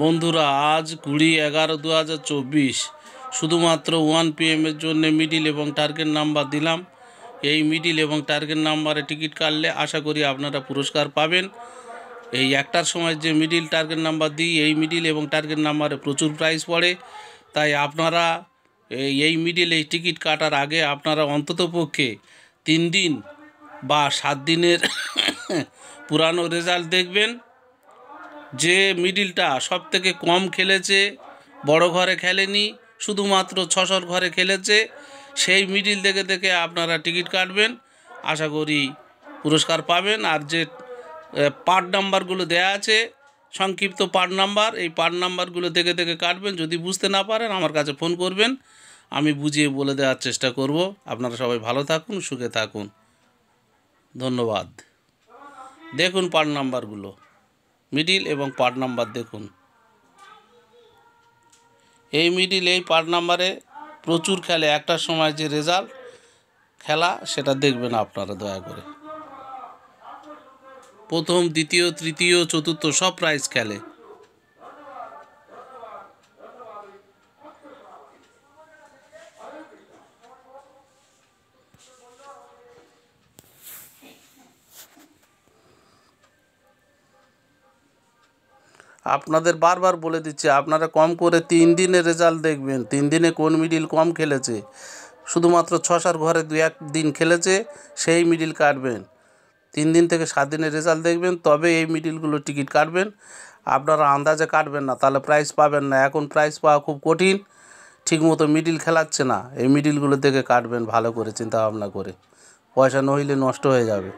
বন্ধুরা, আজ 20/11/2024 শুধুমাত্র 1 PM এর জন্য মিডিল এবং টার্গেট নাম্বার দিলাম। এই মিডিল এবং টার্গেট নাম্বারে টিকিট কাটলে আশা করি আপনারা পুরস্কার পাবেন। এই একটার সময় যে মিডিল টার্গেট নাম্বার দিই, এই মিডিল এবং টার্গেট নাম্বারে প্রচুর প্রাইজ পড়ে। তাই আপনারা এই মিডিল এই টিকিট কাটার আগে আপনারা অন্ততপক্ষে 3 দিন বা 7 দিনের পুরানো রেজাল্ট দেখবেন। যে মিডিলটা সবথেকে কম খেলেছে, বড় ঘরে খেলেনি, শুধুমাত্র 600 ঘরে খেলেছে, সেই মিডিল দেখে দেখে আপনারা টিকিট কাটবেন। আশা করি পুরস্কার পাবেন। আর যে পার্ট নাম্বারগুলো দেয়া আছে, সংক্ষিপ্ত পার্ট নাম্বার, এই পার্ট নাম্বারগুলো দেখে দেখে কাটবেন। যদি বুঝতে না পারেন আমার কাছে ফোন করবেন, আমি বুঝিয়ে বলে দেওয়ার চেষ্টা করব। আপনারা সবাই ভালো থাকুন, সুখে থাকুন। ধন্যবাদ। দেখুন পার্ট নাম্বারগুলো, মিডিল এবং পার্ট নাম্বার দেখুন। এই মিডিল এই পার্ট নাম্বারে প্রচুর খেলে। একটার সময় যে রেজাল্ট খেলা সেটা দেখবেন আপনারা দয়া করে। প্রথম, দ্বিতীয়, তৃতীয়, চতুর্থ সব প্রাইজ খেলে। আপনাদের বারবার বলে দিচ্ছি, আপনারা কম করে 3 দিনের রেজাল্ট দেখবেন। 3 দিনে কোন মিডিল কম খেলেছে, শুধুমাত্র 600 ঘরে 2-1 দিন খেলেছে, সেই মিডিল কাটবেন। 3 দিন থেকে 7 দিনের রেজাল্ট দেখবেন, তবে এই মিডিলগুলো টিকিট কাটবেন। আপনারা আন্দাজে কাটবেন না, তাহলে প্রাইজ পাবেন না। এখন প্রাইজ পাওয়া খুব কঠিন, ঠিকমতো মিডিল খেলাচ্ছে না। এই মিডিলগুলো দেখে কাটবেন ভালো করে চিন্তা ভাবনা করে, পয়সা নইলে নষ্ট হয়ে যাবে।